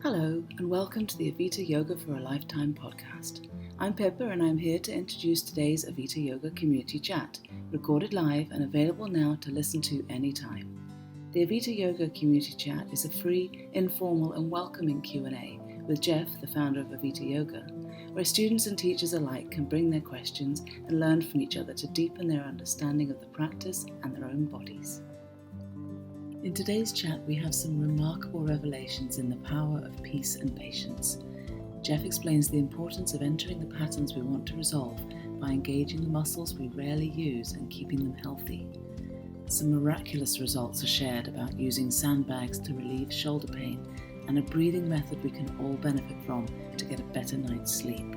Hello and welcome to the Avita Yoga for a Lifetime podcast. I'm Pippa and I'm here to introduce today's Avita Yoga community chat, recorded live and available now to listen to anytime. The Avita Yoga community chat is a free, informal and welcoming Q&A with Jeff, the founder of Avita Yoga, where students and teachers alike can bring their questions and learn from each other to deepen their understanding of the practice and their own bodies. In today's chat, we have some remarkable revelations in the power of peace and patience. Jeff explains the importance of entering the patterns we want to resolve by engaging the muscles we rarely use and keeping them healthy. Some miraculous results are shared about using sandbags to relieve shoulder pain and a breathing method we can all benefit from to get a better night's sleep.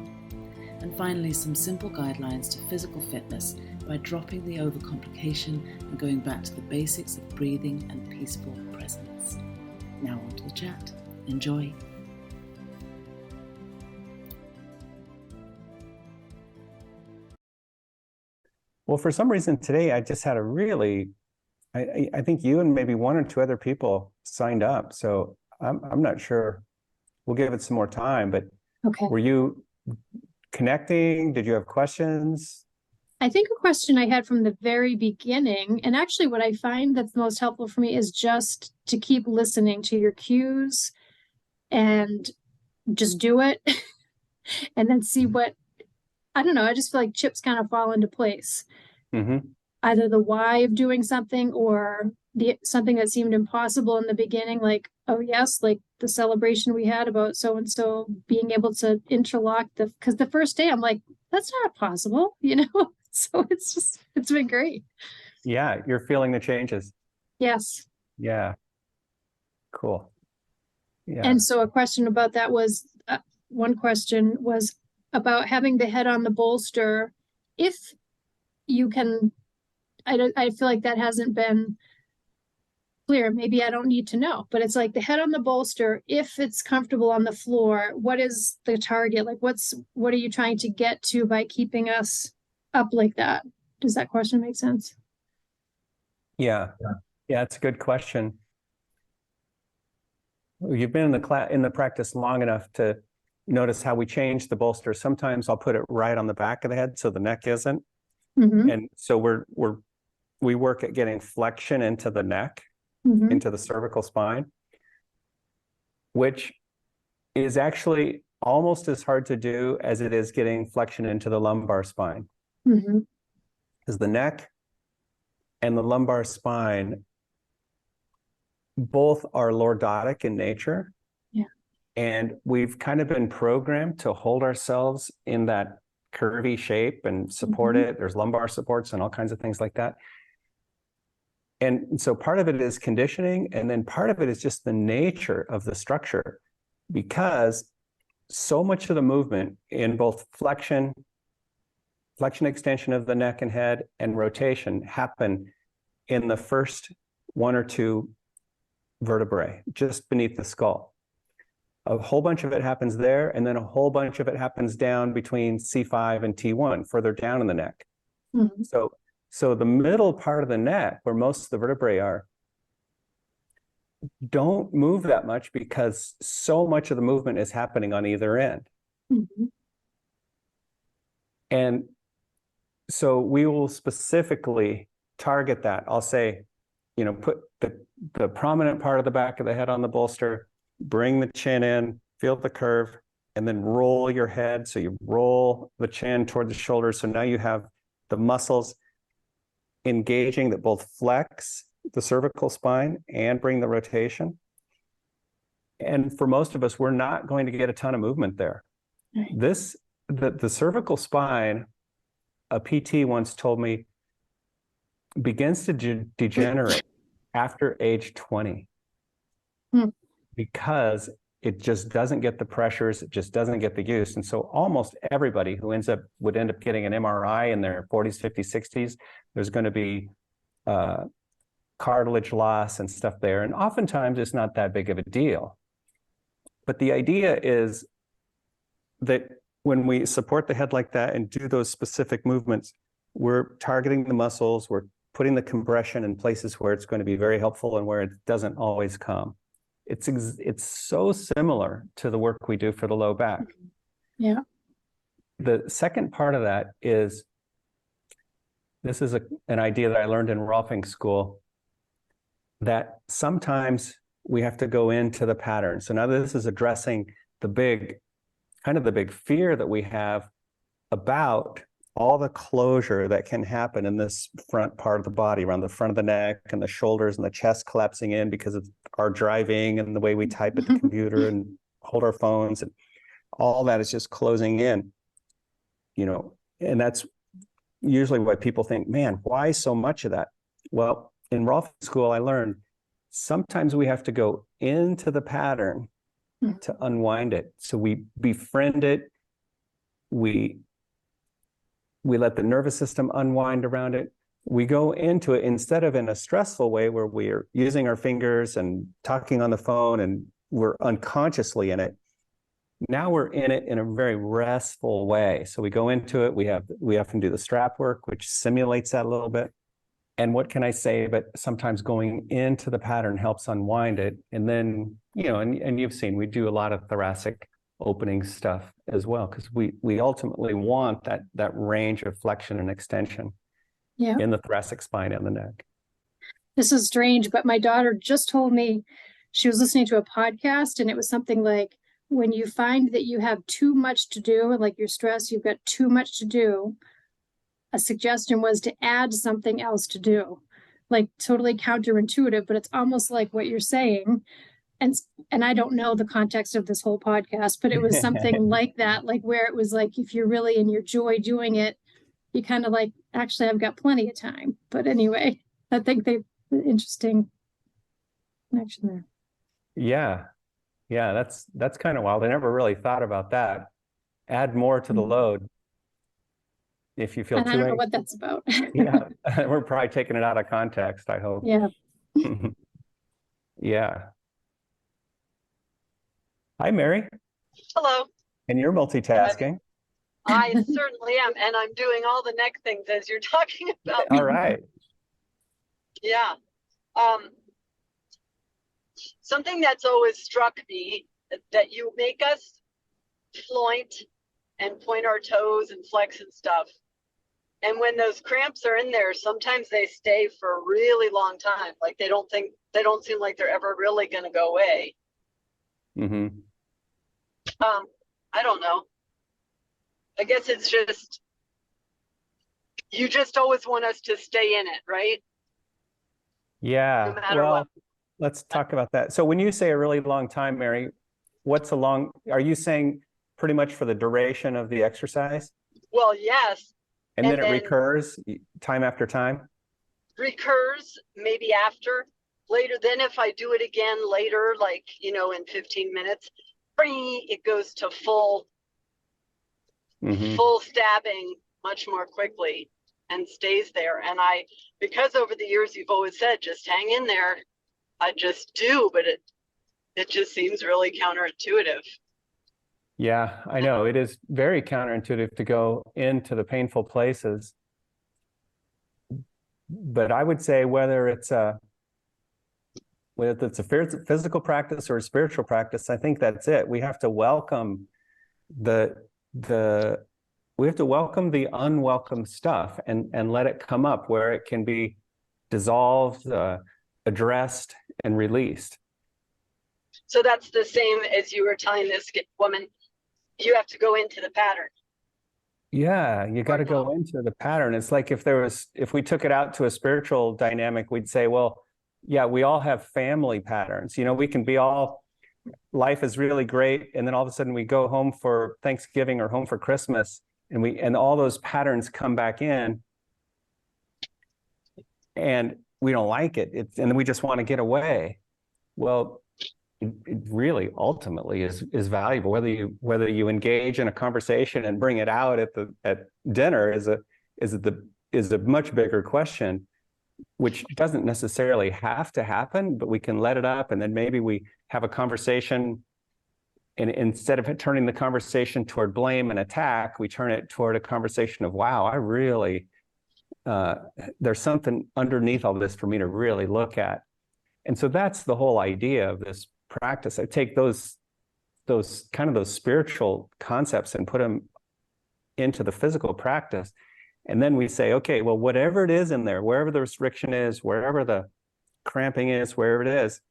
And finally, some simple guidelines to physical fitness by dropping the overcomplication and going back to the basics of breathing and peaceful presence. Now on to the chat. Enjoy. Well, for some reason today, I just had a really, I think you and maybe one or two other people signed up. So I'm not sure. We'll give it some more time, but Okay. Were you connecting? Did you have questions? I think a question I had from the very beginning, and actually what I find that's most helpful for me is just to keep listening to your cues and just do it and then see what, I don't know, I just feel like chips kind of fall into place. Mm-hmm. Either the why of doing something or something that seemed impossible in the beginning, like, oh yes, like the celebration we had about so-and-so being able to interlock because the first day I'm like, that's not possible, So it's been great. Yeah, you're feeling the changes. Yes. Yeah. Cool. Yeah. And so a question about that was, one question was about having the head on the bolster. If you can, I feel like that hasn't been clear. Maybe I don't need to know, but it's like the head on the bolster, if it's comfortable on the floor, what is the target? Like what are you trying to get to by keeping us up like that? Does that question make sense? Yeah, it's a good question. You've been in the practice long enough to notice how we change the bolster. Sometimes I'll put it right on the back of the head so the neck isn't. Mm-hmm. And so we work at getting flexion into the neck, Mm-hmm. into the cervical spine, which is actually almost as hard to do as it is getting flexion into the lumbar spine. Mm-hmm. Because the neck and the lumbar spine both are lordotic in nature. Yeah. And we've kind of been programmed to hold ourselves in that curvy shape and support Mm-hmm. it. There's lumbar supports and all kinds of things like that. And so part of it is conditioning, and then part of it is just the nature of the structure, because so much of the movement in both flexion extension of the neck and head, and rotation happen in the first one or two vertebrae, just beneath the skull. A whole bunch of it happens there, and then a whole bunch of it happens down between C5 and T1, further down in the neck. Mm-hmm. So the middle part of the neck, where most of the vertebrae are, don't move that much because so much of the movement is happening on either end. Mm-hmm. And so we will specifically target that. I'll say, put the prominent part of the back of the head on the bolster, bring the chin in, feel the curve, and then roll your head. So you roll the chin toward the shoulders. So now you have the muscles engaging that both flex the cervical spine and bring the rotation. And for most of us, we're not going to get a ton of movement there. Right. The cervical spine, a PT once told me, begins to degenerate after age 20 because it just doesn't get the pressures, it just doesn't get the use. And so almost everybody who would end up getting an MRI in their 40s, 50s, 60s, there's going to be cartilage loss and stuff there. And oftentimes it's not that big of a deal. But the idea is that when we support the head like that and do those specific movements, we're targeting the muscles, we're putting the compression in places where it's going to be very helpful and where it doesn't always come. It's so similar to the work we do for the low back. Yeah. The second part of that is, this is an idea that I learned in Rolfing school, that sometimes we have to go into the pattern. So now this is addressing the big fear that we have about all the closure that can happen in this front part of the body, around the front of the neck and the shoulders and the chest collapsing in because of our driving and the way we type at the computer and hold our phones, and all that is just closing in, and that's usually why people think, man, why so much of that? Well, in Rolfing school, I learned sometimes we have to go into the pattern to unwind it. So we befriend it. We let the nervous system unwind around it. We go into it instead of in a stressful way where we're using our fingers and talking on the phone and we're unconsciously in it. Now we're in it in a very restful way. So we go into it. We often do the strap work, which simulates that a little bit. And what can I say? But sometimes going into the pattern helps unwind it. And then, and you've seen, we do a lot of thoracic opening stuff as well, because we ultimately want that range of flexion and extension in the thoracic spine and the neck. This is strange, but my daughter just told me she was listening to a podcast, and it was something like, when you find that you have too much to do, like you're stressed, you've got too much to do, a suggestion was to add something else to do. Like totally counterintuitive, but it's almost like what you're saying. And I don't know the context of this whole podcast, but it was something like that, like where it was like, if you're really in your joy doing it, you kind of like, actually, I've got plenty of time. But anyway, I think interesting connection there. Yeah, that's kind of wild. I never really thought about that. Add more to the load. If you feel and I don't know what that's about. Yeah, we're probably taking it out of context, I hope. Yeah. Yeah. Hi, Mary. Hello. And you're multitasking. I certainly am. And I'm doing all the neck things as you're talking about. All right. Yeah. Something that's always struck me, that you make us floint and point our toes and flex and stuff. And when those cramps are in there, sometimes they stay for a really long time. Like they don't seem like they're ever really going to go away. Mm-hmm. I don't know. I guess it's just, you just always want us to stay in it, right? Yeah. No matter what. Let's talk about that. So when you say a really long time, Mary, are you saying pretty much for the duration of the exercise? Well, yes. And then it recurs time after time? Recurs maybe after, later. Then if I do it again later, like, in 15 minutes, it goes to full stabbing much more quickly and stays there. And because over the years you've always said, just hang in there, I just do, but it just seems really counterintuitive. Yeah, I know. It is very counterintuitive to go into the painful places. But I would say whether it's a physical practice or a spiritual practice, I think that's it. We have to welcome the unwelcome stuff and let it come up where it can be dissolved, addressed, and released. So that's the same as you were telling this woman, you have to go into the pattern. Yeah, you got to go into the pattern. It's like if we took it out to a spiritual dynamic, we'd say, well, yeah, we all have family patterns. We can be life is really great. And then all of a sudden we go home for Thanksgiving or home for Christmas and all those patterns come back in and we don't like it. And we just want to get away. Well, it really ultimately is valuable. Whether you engage in a conversation and bring it out at dinner is a much bigger question, which doesn't necessarily have to happen, but we can let it up, and then maybe we have a conversation, and instead of turning the conversation toward blame and attack, we turn it toward a conversation of, wow, I really there's something underneath all this for me to really look at. And so that's the whole idea of this practice. I take those spiritual concepts and put them into the physical practice. And then we say, okay, well, whatever it is in there, wherever the restriction is, wherever the cramping is, wherever it is,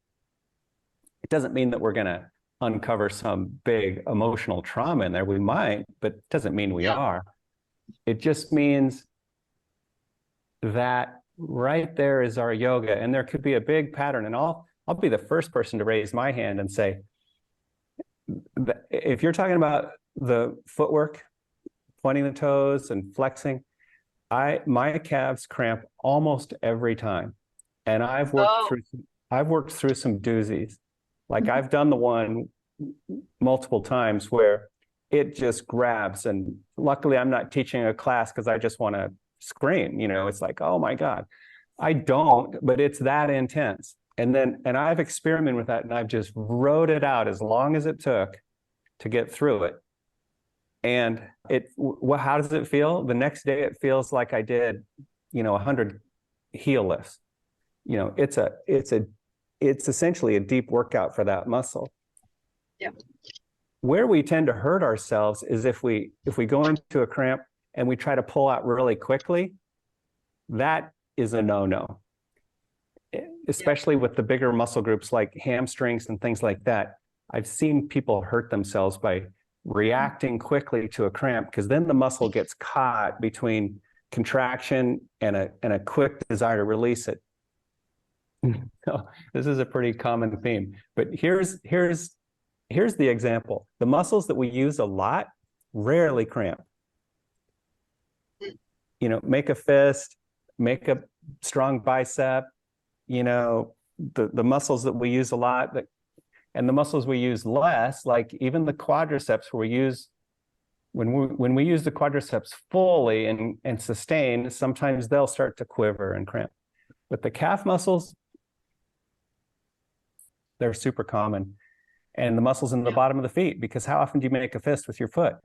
it doesn't mean that we're going to uncover some big emotional trauma in there. We might, but it doesn't mean we are. It just means that right there is our yoga, and there could be a big pattern. And I'll be the first person to raise my hand and say, if you're talking about the footwork, pointing the toes and flexing, my calves cramp almost every time, and I've worked through some doozies. Like I've done the one multiple times where it just grabs, and luckily I'm not teaching a class because I just want to scream. It's like, oh my God, I don't, but it's that intense. And I've experimented with that, and I've just rode it out as long as it took to get through it. And how does it feel? The next day, it feels like I did, 100 heel lifts. It's essentially a deep workout for that muscle. Yeah. Where we tend to hurt ourselves is if we go into a cramp and we try to pull out really quickly. That is a no-no, especially with the bigger muscle groups like hamstrings and things like that. I've seen people hurt themselves by reacting quickly to a cramp, because then the muscle gets caught between contraction and a quick desire to release it. So this is a pretty common theme, but here's the example. The muscles that we use a lot rarely cramp. Make a fist, make a strong bicep, the muscles that we use a lot, and the muscles we use less, like even the quadriceps, when we use the quadriceps fully and sustain, sometimes they'll start to quiver and cramp. But the calf muscles, they're super common. And the muscles in the bottom of the feet, because how often do you make a fist with your foot?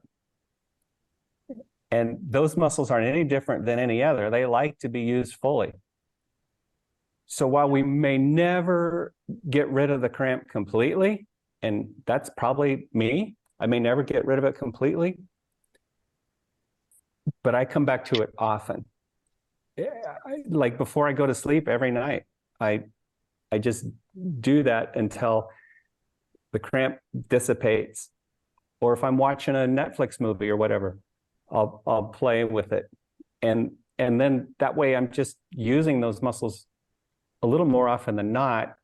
And those muscles aren't any different than any other. They like to be used fully. So while we may never get rid of the cramp completely, and that's probably me, I may never get rid of it completely, but I come back to it often. Like before I go to sleep every night, I just do that until the cramp dissipates. Or if I'm watching a Netflix movie or whatever, I'll play with it. And then that way I'm just using those muscles a little more often than not,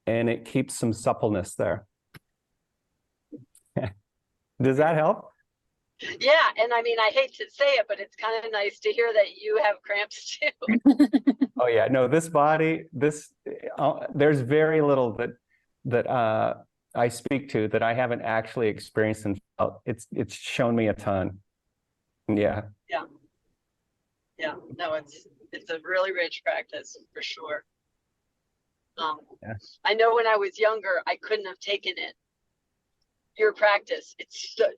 and it keeps some suppleness there. Does that help? Yeah, and I mean, I hate to say it, but it's kind of nice to hear that you have cramps too. Oh yeah, no, this body, there's very little that I speak to that I haven't actually experienced and felt. It's shown me a ton. Yeah. Yeah. Yeah. No, it's a really rich practice for sure. I know when I was younger, I couldn't have taken it. Your practice, it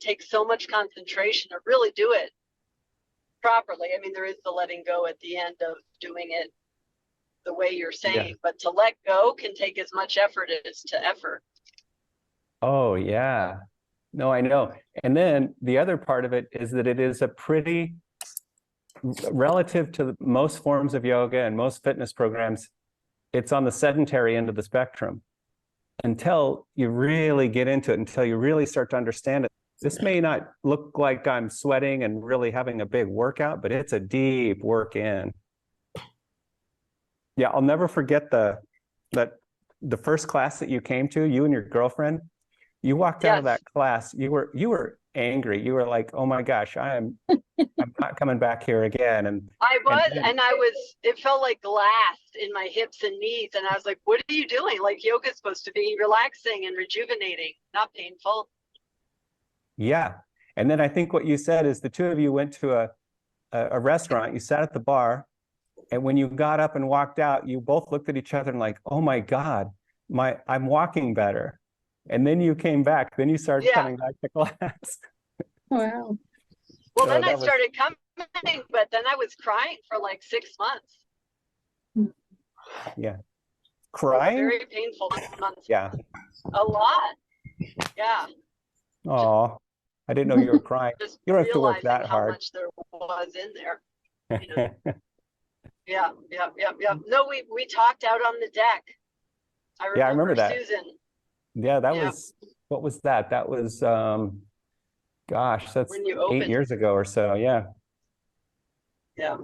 takes so much concentration to really do it properly. I mean, there is the letting go at the end of doing it the way you're saying, but to let go can take as much effort as to effort. Oh yeah, no, I know. And then the other part of it is that it is a pretty, relative to most forms of yoga and most fitness programs, it's on the sedentary end of the spectrum. Until you really get into it, until you really start to understand it, this may not look like I'm sweating and really having a big workout, but it's a deep work in. Yeah, I'll never forget the first class that you came to, you and your girlfriend. You walked out of that class, you were angry. You were like, "Oh my gosh, I'm not coming back here again." And it felt like glass in my hips and knees, and I was like, "What are you doing? Like, yoga is supposed to be relaxing and rejuvenating, not painful." Yeah, and then I think what you said is the two of you went to a restaurant. You sat at the bar, and when you got up and walked out, you both looked at each other and like, "Oh my God, I'm walking better." And then you came back. Then you started coming back to class. Wow. Well, then I started coming, but then I was crying for like 6 months. Yeah. Crying? Very painful months. Yeah. A lot. Yeah. Oh, I didn't know you were crying. Just You don't have to work realizing that how hard. much there was in there. You know? Yeah. No, we talked out on the deck. Yeah, I remember that. Susan. Yeah, that Yeah. was, what was that? That was, gosh, that's When you 8 opened. years ago or so. Yeah. Yeah.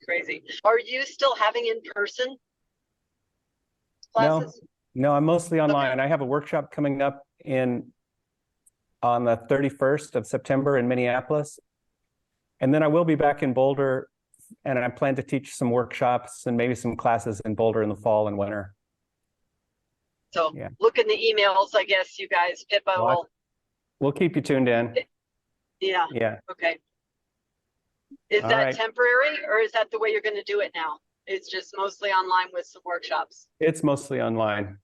Crazy. Are you still having in-person No, classes? no, I'm mostly online. Okay. I have a workshop coming up on the 31st of September in Minneapolis. And then I will be back in Boulder, and I plan to teach some workshops and maybe some classes in Boulder in the fall and winter. So Yeah. look in the emails, I guess, you guys. Pippa will. We'll keep you tuned in. Yeah. Yeah. Okay. Is All that right. temporary, or is that the way you're going to do it now? It's just mostly online with some workshops. It's mostly online.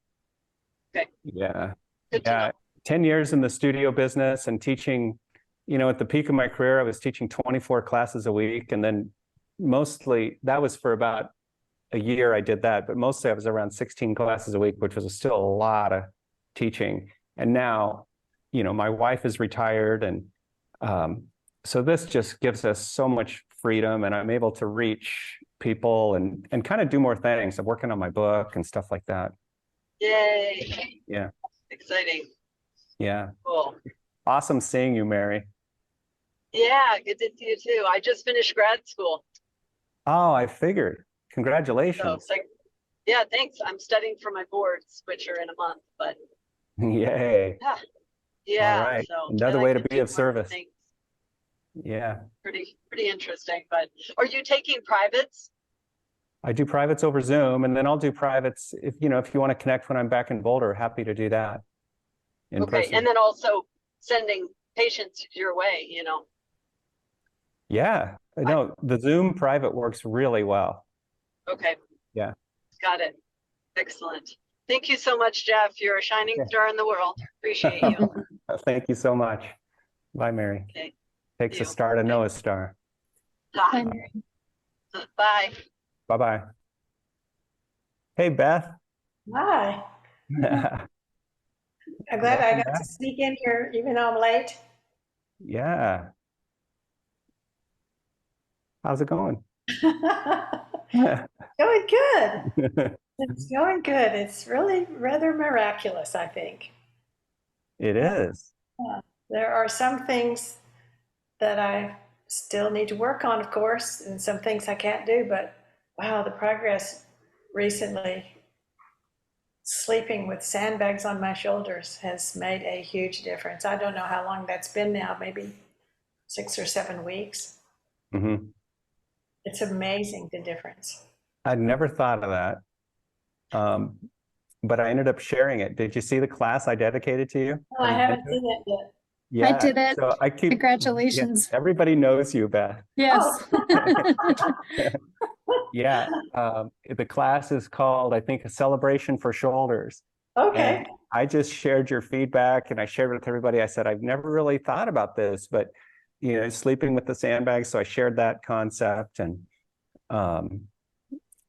Okay. Yeah. Good to know. 10 years in the studio business and teaching, at the peak of my career, I was teaching 24 classes a week. And then mostly that was for about a year I did that, but mostly I was around 16 classes a week, which was still a lot of teaching. And now, my wife is retired. And so this just gives us so much freedom, and I'm able to reach people and kind of do more things. I'm working on my book and stuff like that. Yay. Yeah. Exciting. Yeah. Cool. Awesome seeing you, Mary. Yeah, good to see you too. I just finished grad school. Oh, I figured. Congratulations. So, yeah, thanks. I'm studying for my boards, which are in a month, but Yay. yeah. All right. So Another way to be of service. Things. Yeah. Pretty interesting. But are you taking privates? I do privates over Zoom, and then I'll do privates if you want to connect when I'm back in Boulder. Happy to do that in person. And then also sending patients your way, Yeah. No, the Zoom private works really well. Okay. Yeah. Got it. Excellent. Thank you so much, Jeff. You're a shining star in the world. Appreciate you. Thank you so much. Bye, Mary. Okay. Takes a star to know a star. Bye, Mary. Bye. Bye-bye. Hey, Beth. Hi. I'm glad I got to sneak in here, even though I'm late. Yeah. How's it going? Going good. It's going good. It's really rather miraculous, I think. It is. There are some things that I still need to work on, of course, and some things I can't do, but wow, the progress recently, sleeping with sandbags on my shoulders has made a huge difference. I don't know how long that's been now, maybe 6 or 7 weeks. Mm-hmm. It's amazing, the difference. I'd never thought of that. But I ended up sharing it. Did you see the class I dedicated to you? Oh, I haven't seen it yet. Yeah. I did it. So Congratulations. Yeah, everybody knows you, Beth. Yes. Yeah. The class is called, I think, A Celebration for Shoulders. Okay. And I just shared your feedback, and I shared it with everybody. I said, I've never really thought about this, but sleeping with the sandbags. So I shared that concept, and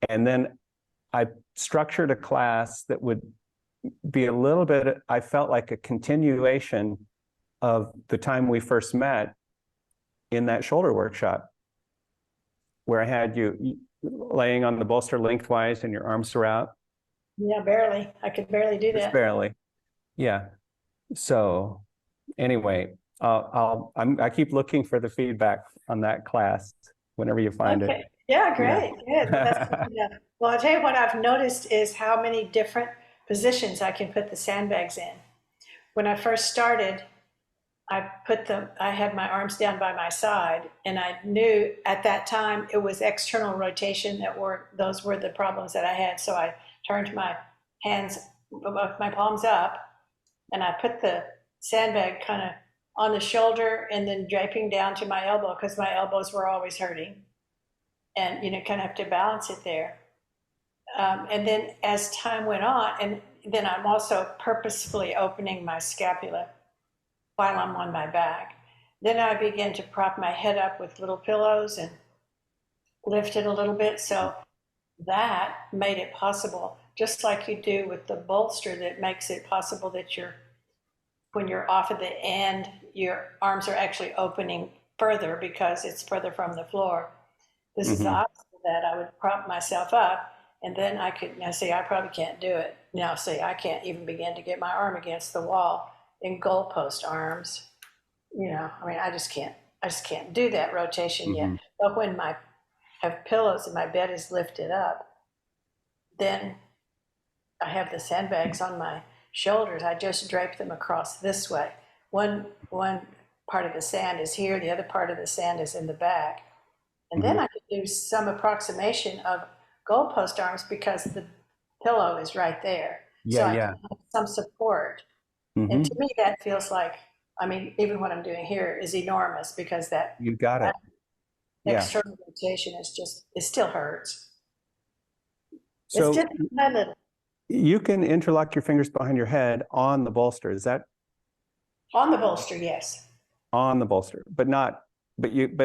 then I structured a class that would be a little bit, I felt like a continuation of the time we first met in that shoulder workshop, where I had you laying on the bolster lengthwise and your arms are out. Yeah, barely. I could barely do that. Just barely. Yeah. So anyway, I keep looking for the feedback on that class whenever you find it. Yeah, great. Yeah. Good. That's good enough. Well, I'll tell you what I've noticed is how many different positions I can put the sandbags in. When I first started, I had my arms down by my side, and I knew at that time it was external rotation those were the problems that I had. So I turned my hands, my palms up, and I put the sandbag kind of on the shoulder and then draping down to my elbow, because my elbows were always hurting. And, kind of have to balance it there. And then as time went on, and then I'm also purposefully opening my scapula while I'm on my back. Then I began to prop my head up with little pillows and lift it a little bit. So that made it possible just like you do with the bolster that makes it possible that when you're off at the end, your arms are actually opening further because it's further from the floor. This is the opposite of that. I would prop myself up, and then I could, now see, I probably can't do it. Now see, I can't even begin to get my arm against the wall in goalpost arms. I just can't do that rotation yet. But when I have pillows and my bed is lifted up, then I have the sandbags on my shoulders. I just drape them across this way. One part of the sand is here, the other part of the sand is in the back. And then I could do some approximation of goalpost arms because the pillow is right there. So I can have some support. And to me, that feels like, even what I'm doing here is enormous because you got it. External rotation it still hurts. So it's just my little. You can interlock your fingers behind your head on the bolster. Is that? On the bolster, yes. On the bolster, but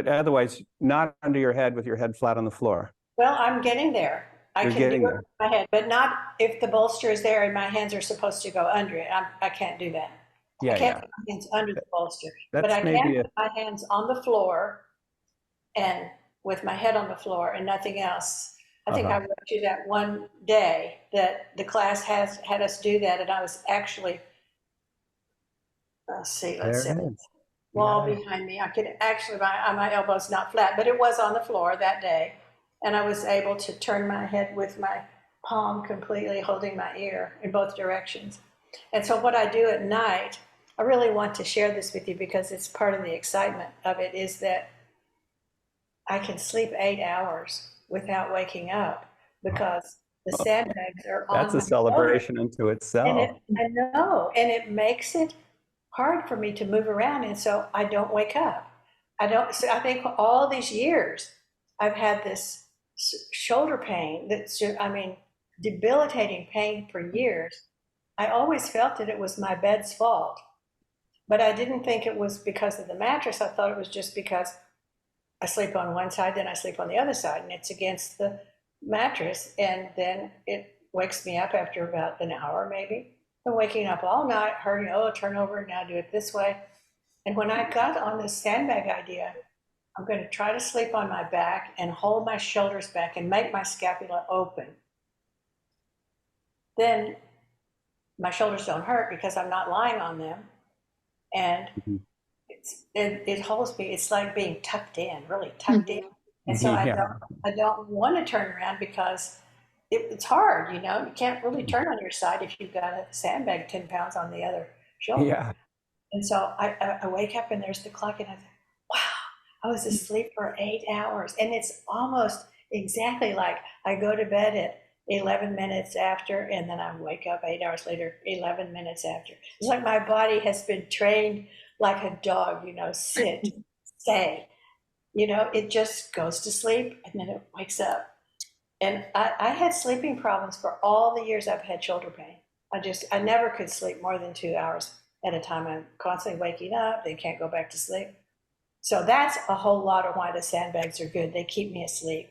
otherwise not under your head with your head flat on the floor. Well, I'm getting there. I can do it with my head, but not if the bolster is there and my hands are supposed to go under it. I can't do that. I can't put my hands under the bolster, but I can put my hands on the floor and with my head on the floor and nothing else. I think I went to that one day that the class had us do that, and I was actually, let's see, wall behind me. I could actually, my elbow's not flat, but it was on the floor that day, and I was able to turn my head with my palm completely holding my ear in both directions. And so what I do at night, I really want to share this with you because it's part of the excitement of it, is that I can sleep 8 hours without waking up because the sandbags are on. That's a celebration unto itself. I know, and it makes it hard for me to move around, and so I don't wake up. So I think all these years I've had this shoulder pain that's debilitating pain for years. I always felt that it was my bed's fault, but I didn't think it was because of the mattress. I thought it was just because I sleep on one side, then I sleep on the other side, and it's against the mattress, and then it wakes me up after about an hour maybe. I'm waking up all night, hurting, turn over, now do it this way. And when I got on this sandbag idea, I'm going to try to sleep on my back and hold my shoulders back and make my scapula open. Then my shoulders don't hurt because I'm not lying on them. And it holds me. It's like being tucked in, really tucked in. And so I don't want to turn around because it's hard, you can't really turn on your side if you've got a sandbag 10 pounds on the other shoulder. Yeah. And so I wake up and there's the clock and I think, wow, I was asleep for 8 hours. And it's almost exactly like I go to bed at 11 minutes after, and then I wake up 8 hours later, 11 minutes after. It's like my body has been trained like a dog, sit, stay. It just goes to sleep and then it wakes up. And I had sleeping problems for all the years I've had shoulder pain. I never could sleep more than 2 hours at a time. I'm constantly waking up, then can't go back to sleep. So that's a whole lot of why the sandbags are good. They keep me asleep.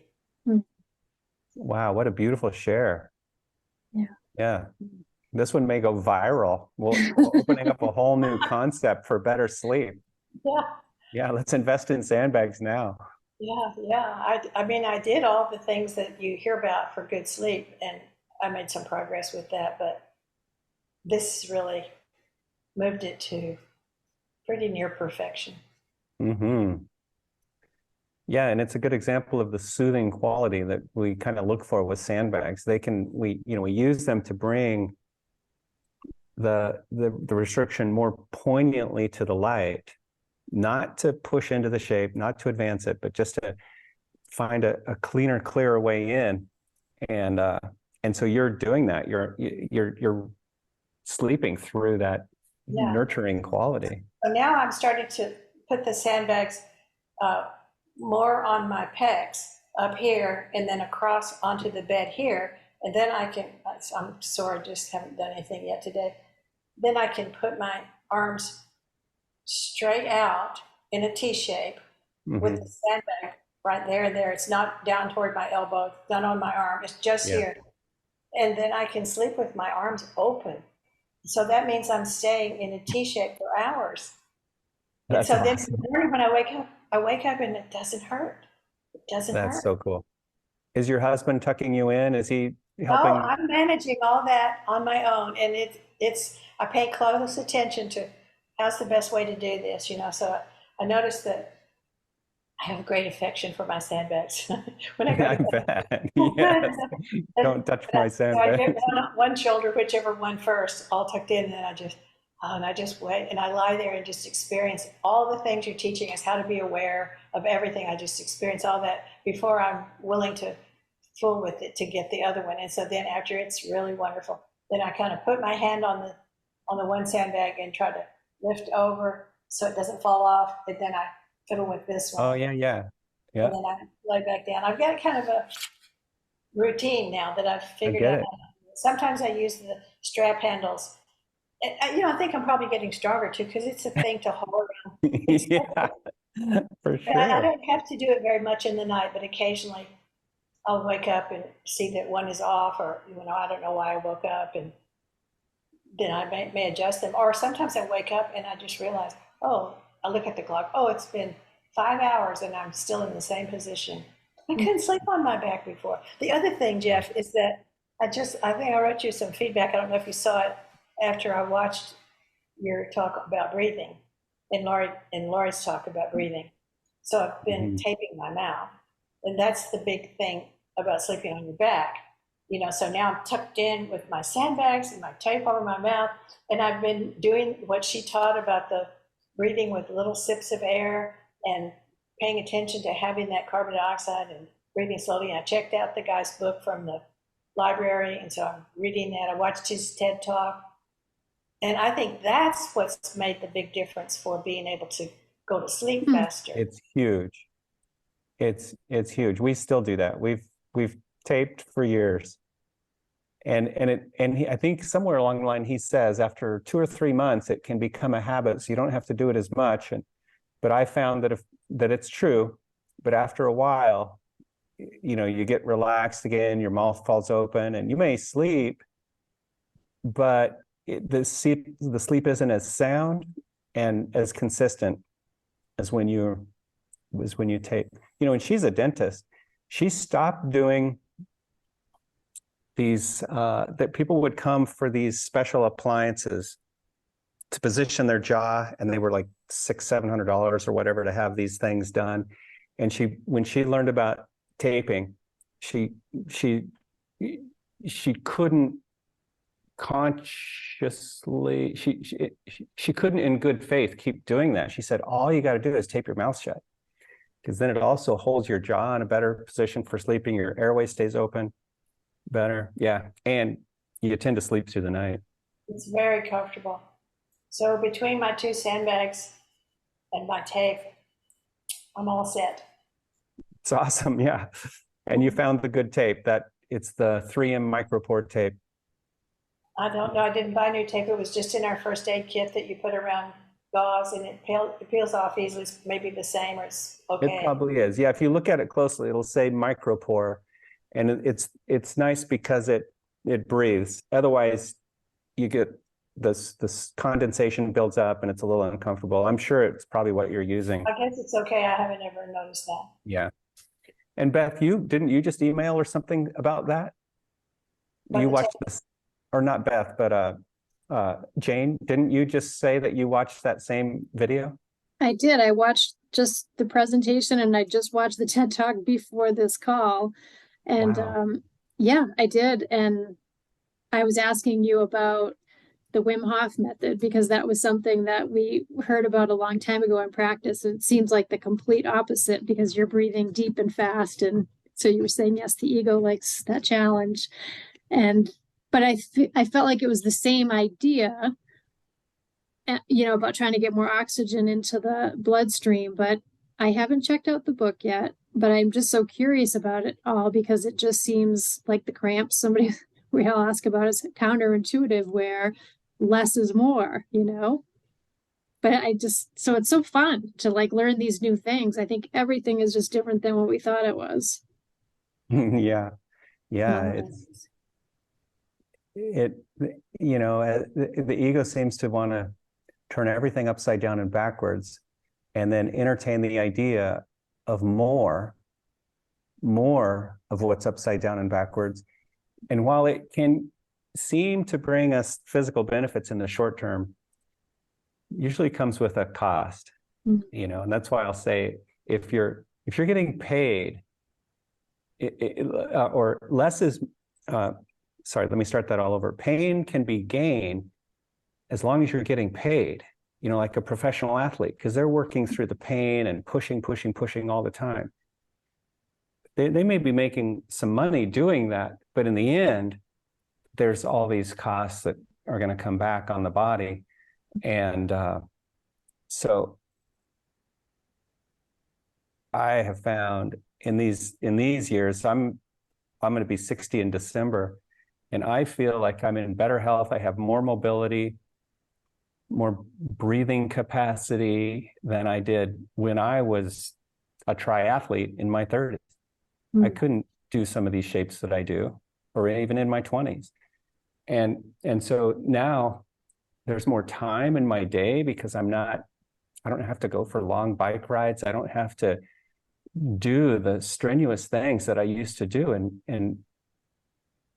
Wow, what a beautiful share. Yeah. Yeah. This one may go viral. We're opening up a whole new concept for better sleep. Yeah. Yeah, let's invest in sandbags now. Yeah. I did all the things that you hear about for good sleep, and I made some progress with that, but this really moved it to pretty near perfection. Yeah, and it's a good example of the soothing quality that we kind of look for with sandbags. We use them to bring the restriction more poignantly to the light, not to push into the shape, not to advance it, but just to find a cleaner, clearer way in. And so you're doing that. You're sleeping through that nurturing quality. So now I'm starting to put the sandbags more on my pecs up here and then across onto the bed here. And then I'm sore, just haven't done anything yet today. Then I can put my arms straight out in a T shape with the sandbag right there and there. It's not down toward my elbow, not on my arm. It's just here. and then I can sleep with my arms open. So that means I'm staying in a T-shape for hours. And That's so then in awesome. the morning when I wake up and it doesn't hurt. It doesn't That's hurt. so cool. Is your husband tucking you in? Is he No, helping? I'm managing all that on my own, and it's I pay close attention to how's the best way to do this, you know. So I noticed that I have a great affection for my sandbags when I go I to bet. bed. Yes. Don't touch my So I get sandbags. one on one shoulder, whichever one first, all tucked in, and then I just wait and I lie there and just experience all the things you're teaching us, how to be aware of everything. I just experience all that before I'm willing to fool with it to get the other one. And so then after it's really wonderful, then I kind of put my hand on the one sandbag and try to lift over so it doesn't fall off. And then I fiddle with this one. Oh, yeah, yeah. And Yeah, then I lay back down. I've got kind of a routine now that I've I figured get out. it. Sometimes I use the strap handles. You know, I think I'm probably getting stronger too because it's a thing to haul around. Yeah, for And I sure. don't have to do it very much in the night, but occasionally I'll wake up and see that one is off, or you know, I don't know why I woke up, and then I may adjust them. Or sometimes I wake up and I just realize, oh, I look at the clock. Oh, it's been 5 hours and I'm still in the same position. I couldn't sleep on my back before. The other thing, Jeff, is that I think I wrote you some feedback. I don't know if you saw it after I watched your talk about breathing and Lori's talk about breathing. So I've been Mhm. taping my mouth. And that's the big thing about sleeping on your back. You know, so now I'm tucked in with my sandbags and my tape over my mouth. And I've been doing what she taught about the breathing with little sips of air and paying attention to having that carbon dioxide and breathing slowly. And I checked out the guy's book from the library. And so I'm reading that. I watched his TED talk. And I think that's what's made the big difference for being able to go to sleep faster. It's huge. It's huge. We still do that. We've taped for years. I think somewhere along the line he says after 2 or 3 months it can become a habit, so you don't have to do it as much. But I found that it's true. But after a while, you know, you get relaxed again, your mouth falls open, and you may sleep, but the sleep isn't as sound and as consistent as when you tape. You know, and she's a dentist. She stopped doing these that people would come for these special appliances to position their jaw, and they were like $600-700 or whatever to have these things done. And when she learned about taping, she couldn't consciously she couldn't in good faith keep doing that. She said all you got to do is tape your mouth shut, because then it also holds your jaw in a better position for sleeping. Your airway stays open better. Yeah. And you tend to sleep through the night. It's very comfortable. So between my 2 sandbags and my tape, I'm all set. It's awesome. Yeah. And you found the good tape. That it's the 3M micropore tape. I don't know. I didn't buy new tape. It was just in our first aid kit that you put around gauze, and it peels off easily. It's maybe the same, or it's okay. It probably is. Yeah. If you look at it closely, it'll say micropore, and it's nice because it breathes. Otherwise, you get this condensation builds up and it's a little uncomfortable. I'm sure it's probably what you're using. I guess it's okay. I haven't ever noticed that. Yeah. And Beth, didn't you just email or something about that? You watched this, or not Beth, but Jane, didn't you just say that you watched that same video? I did. I watched just the presentation and I just watched the TED Talk before this call. And Wow. yeah, I did. And I was asking you about the Wim Hof method because that was something that we heard about a long time ago in practice. And it seems like the complete opposite because you're breathing deep and fast. And so you were saying, yes, the ego likes that challenge. But I felt like it was the same idea, you know, about trying to get more oxygen into the bloodstream. But I haven't checked out the book yet. But I'm just so curious about it all because it just seems like the cramps we all ask about is counterintuitive, where less is more, you know? But so it's so fun to like learn these new things. I think everything is just different than what we thought it was. Yeah. Yeah. the ego seems to want to turn everything upside down and backwards, and then entertain the idea of more of what's upside down and backwards. And while it can seem to bring us physical benefits in the short term, usually comes with a cost. And that's why I'll say, if you're getting paid, or less is, sorry, let me start that all over. Pain can be gain as long as you're getting paid, like a professional athlete, because they're working through the pain and pushing all the time. They may be making some money doing that, but in the end, there's all these costs that are going to come back on the body. And so I have found in these years, I'm going to be 60 in December, and I feel like I'm in better health. I have more mobility, more breathing capacity than I did when I was a triathlete in my 30s. I couldn't do some of these shapes that I do, or even in my 20s. And so now there's more time in my day because I don't have to go for long bike rides. I don't have to do the strenuous things that I used to do. And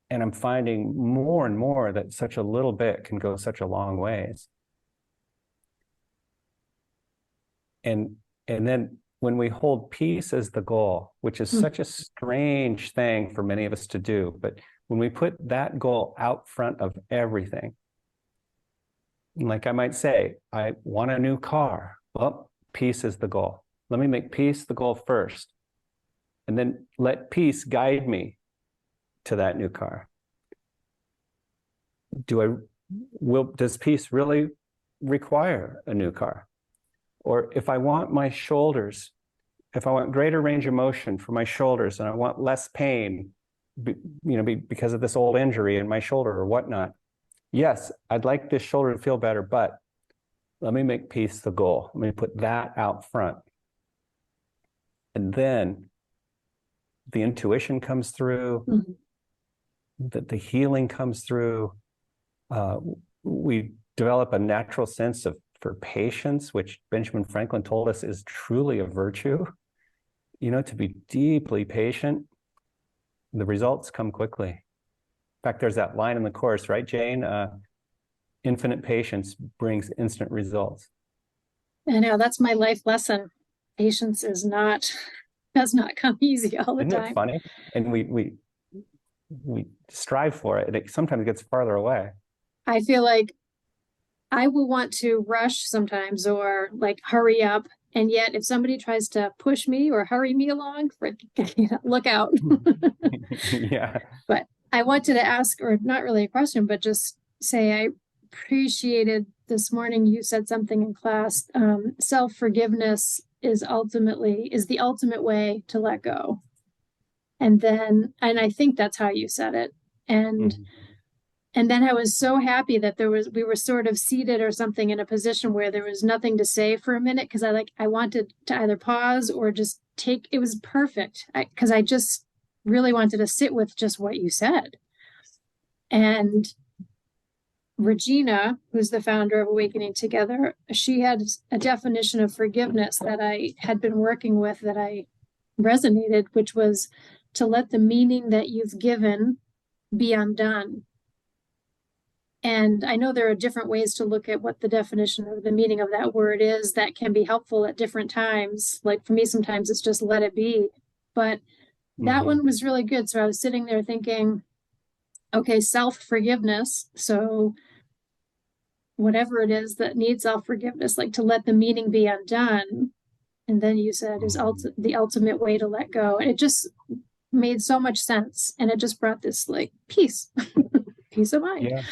I'm finding more and more that such a little bit can go such a long ways. And then when we hold peace as the goal, which is such a strange thing for many of us to do, but when we put that goal out front of everything, like I might say, I want a new car. Well, peace is the goal. Let me make peace the goal first, and then let peace guide me to that new car. Does peace really require a new car? Or if I want my shoulders, if I want greater range of motion for my shoulders, and I want less pain, because of this old injury in my shoulder or whatnot, yes, I'd like this shoulder to feel better, but let me make peace the goal. Let me put that out front. And then the intuition comes through, the healing comes through. We develop a natural sense for patience, which Benjamin Franklin told us is truly a virtue, to be deeply patient. The results come quickly. In fact, there's that line in the Course, right, Jane? Infinite patience brings instant results. I know, that's my life lesson. Patience does not come easy all the time. Isn't it funny? And we strive for it, and it sometimes gets farther away. I feel like I will want to rush sometimes, or like hurry up. And yet if somebody tries to push me or hurry me along, look out. Yeah. But I wanted to ask, or not really a question, but just say, I appreciated this morning you said something in class, self-forgiveness is the ultimate way to let go. And I think that's how you said it. And then I was so happy that we were sort of seated or something in a position where there was nothing to say for a minute, because I wanted to either pause or just it was perfect, because I just really wanted to sit with just what you said. And Regina, who's the founder of Awakening Together, she had a definition of forgiveness that I had been working with that I resonated, which was to let the meaning that you've given be undone. And I know there are different ways to look at what the definition or the meaning of that word is that can be helpful at different times. Like for me, sometimes it's just let it be. But that one was really good. So I was sitting there thinking, okay, self-forgiveness. So whatever it is that needs self-forgiveness, like to let the meaning be undone. And then you said is the ultimate way to let go. And it just made so much sense. And it just brought this like peace, peace of mind. Yeah.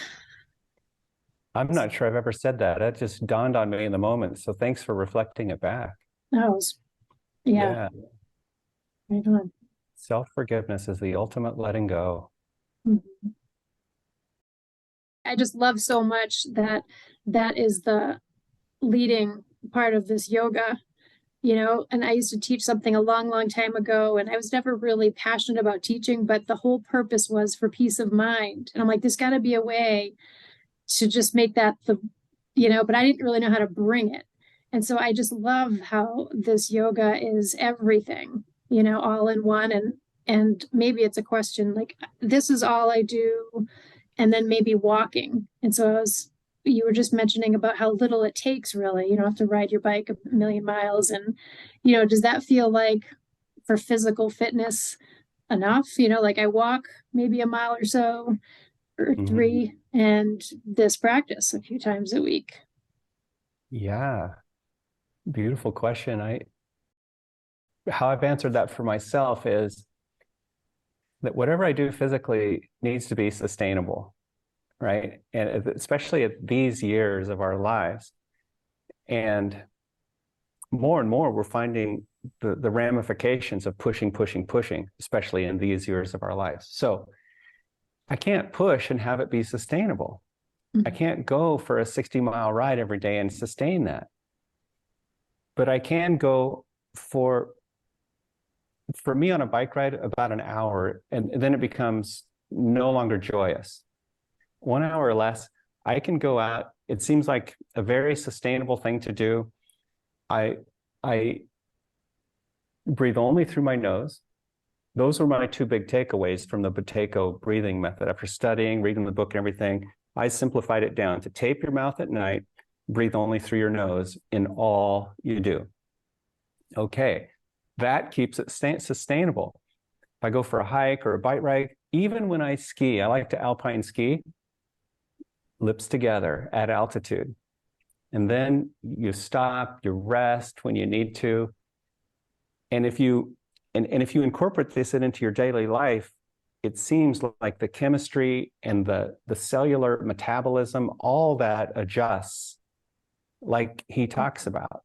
I'm not sure I've ever said that. That just dawned on me in the moment. So thanks for reflecting it back. Yeah. Right on. Self-forgiveness is the ultimate letting go. I just love so much that is the leading part of this yoga. and I used to teach something a long, long time ago, and I was never really passionate about teaching, but the whole purpose was for peace of mind. And I'm like, there's got to be a way to just make that but I didn't really know how to bring it. And so I just love how this yoga is everything, all in one. And maybe it's a question like, this is all I do, and then maybe walking. And so you were just mentioning about how little it takes, really. You don't have to ride your bike a million miles. And, does that feel like for physical fitness enough? Like I walk maybe a mile or so or three, and this practice a few times a week. Yeah. Beautiful question. How I've answered that for myself is that whatever I do physically needs to be sustainable, right? And especially at these years of our lives. And more we're finding the ramifications of pushing, especially in these years of our lives. So I can't push and have it be sustainable. I can't go for a 60-mile ride every day and sustain that. But I can go for me on a bike ride about an hour, and then it becomes no longer joyous. 1 hour or less, I can go out. It seems like a very sustainable thing to do. I breathe only through my nose. Those were my two big takeaways from the Buteyko breathing method. After studying, reading the book and everything, I simplified it down to tape your mouth at night, breathe only through your nose in all you do. Okay, that keeps it sustainable. If I go for a hike or a bike ride, even when I ski, I like to alpine ski, lips together at altitude. And then you stop, you rest when you need to. And if you incorporate this into your daily life, it seems like the chemistry and the cellular metabolism, all that adjusts like he talks about.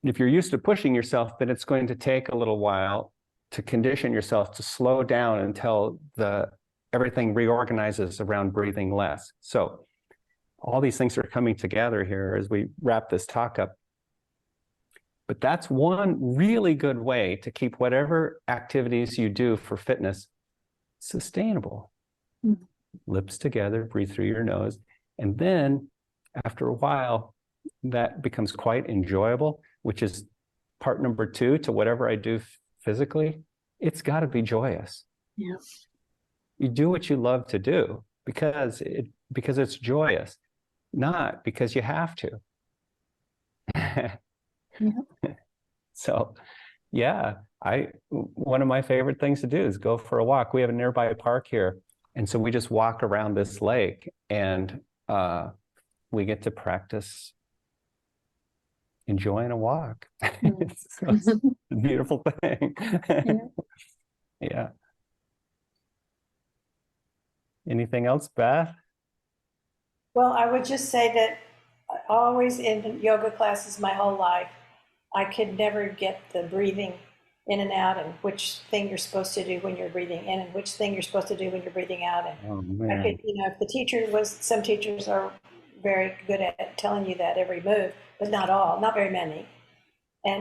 If you're used to pushing yourself, then it's going to take a little while to condition yourself to slow down until everything reorganizes around breathing less. So all these things are coming together here as we wrap this talk up. But that's one really good way to keep whatever activities you do for fitness sustainable. Lips together, breathe through your nose. And then after a while, that becomes quite enjoyable, which is part number 2 to whatever I do physically. It's got to be joyous. Yeah. You do what you love to do because it's joyous, not because you have to. Yeah. So, yeah, one of my favorite things to do is go for a walk. We have a nearby park here, and so we just walk around this lake, and we get to practice enjoying a walk. It's a beautiful thing. Yeah. Anything else, Beth? Well, I would just say that always in yoga classes my whole life, I could never get the breathing in and out and which thing you're supposed to do when you're breathing in and which thing you're supposed to do when you're breathing out. And I could, if the teacher some teachers are very good at telling you that every move, but not all, not very many.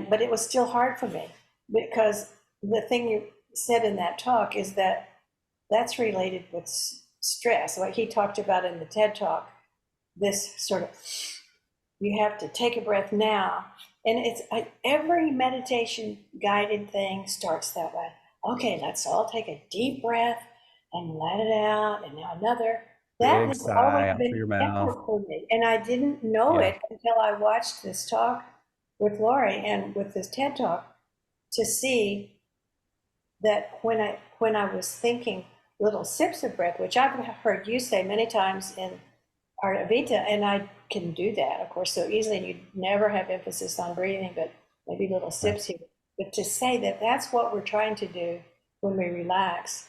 But it was still hard for me because the thing you said in that talk is that that's related with stress. Like he talked about in the TED Talk, this sort of, you have to take a breath now. And it's every meditation guided thing starts that way. Okay, let's all take a deep breath and let it out, and now another. That has always been effort for me, and I didn't know it until I watched this talk with Lori and with this TED Talk to see that when I was thinking little sips of breath, which I've heard you say many times in our Avita, and I can do that, of course, so easily, and you never have emphasis on breathing, but maybe little sips here. But to say that that's what we're trying to do when we relax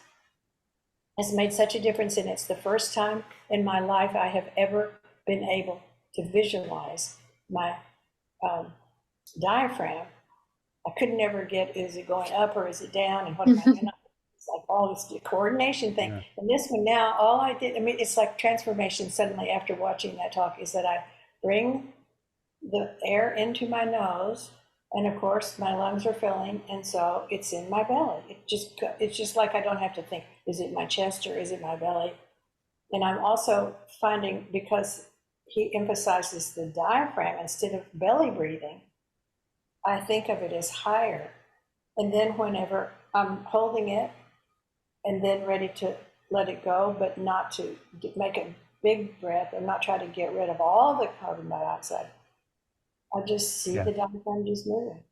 has made such a difference, and it's the first time in my life I have ever been able to visualize my diaphragm. I could never get, is it going up or is it down, and what am I doing? It's like all this coordination thing. And this one now, all I did, I mean, it's like transformation suddenly after watching that talk, is that I bring the air into my nose, and of course my lungs are filling, and so it's in my belly. It's just like I don't have to think, is it my chest or is it my belly? And I'm also finding, because he emphasizes the diaphragm instead of belly breathing, I think of it as higher. And then whenever I'm holding it and then ready to let it go, but not to make a big breath and not try to get rid of all the carbon dioxide, I just see the diaphragm just moving.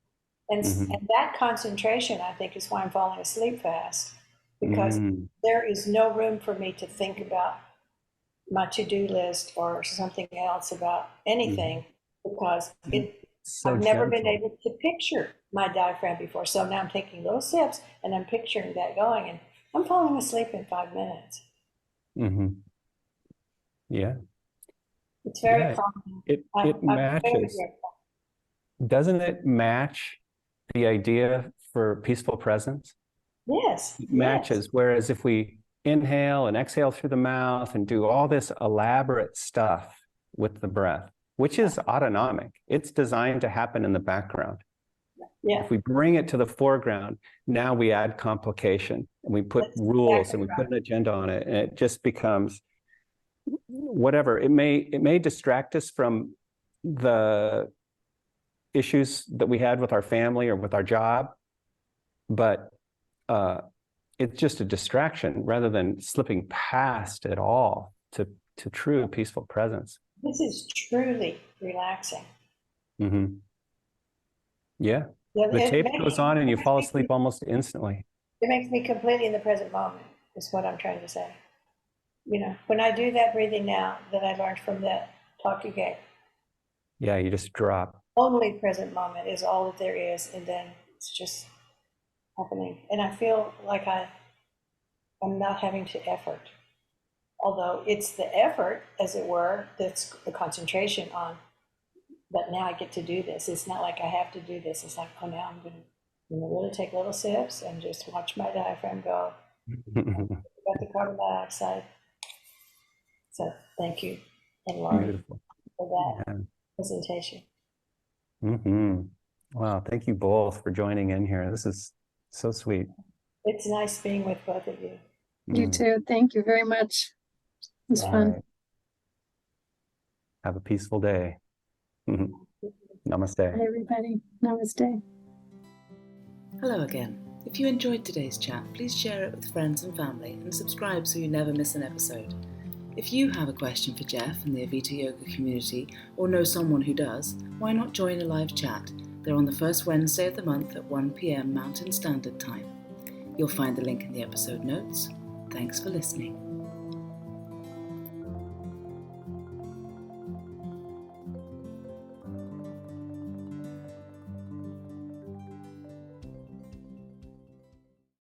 And that concentration, I think, is why I'm falling asleep fast, because there is no room for me to think about my to-do list or something else about anything, because I've never been able to picture my diaphragm before. So now I'm taking little sips and I'm picturing that going, and I'm falling asleep in 5 minutes. Yeah. It's very calming. It matches. Doesn't it match the idea for peaceful presence? Yes. It matches. Whereas if we inhale and exhale through the mouth and do all this elaborate stuff with the breath, which is autonomic, it's designed to happen in the background. Yeah. If we bring it to the foreground, now we add complication and we put rules and we put an agenda on it, and it just becomes whatever. It may distract us from the issues that we had with our family or with our job, but it's just a distraction rather than slipping past it all to true peaceful presence. This is truly relaxing. Yeah. The tape goes on and you fall asleep almost instantly. It makes me completely in the present moment, is what I'm trying to say. When I do that breathing now that I learned from that talk you gave. Yeah, you just drop. Only present moment is all that there is, and then it's just happening. And I feel like I'm not having to effort. Although it's the effort, as it were, that's the concentration on, but now I get to do this. It's not like I have to do this. It's like, oh, now I'm going to really take little sips and just watch my diaphragm go. About the carbon dioxide. So thank you, and Laurie, for that presentation. Wow, thank you both for joining in here. This is so sweet. It's nice being with both of you. You too. Thank you very much. It was fun. Right. Have a peaceful day. Namaste. Hi, everybody. Namaste. Hello again. If you enjoyed today's chat, please share it with friends and family and subscribe so you never miss an episode. If you have a question for Jeff and the Avita Yoga community, or know someone who does, why not join a live chat? They're on the first Wednesday of the month at 1 p.m. Mountain Standard Time. You'll find the link in the episode notes. Thanks for listening.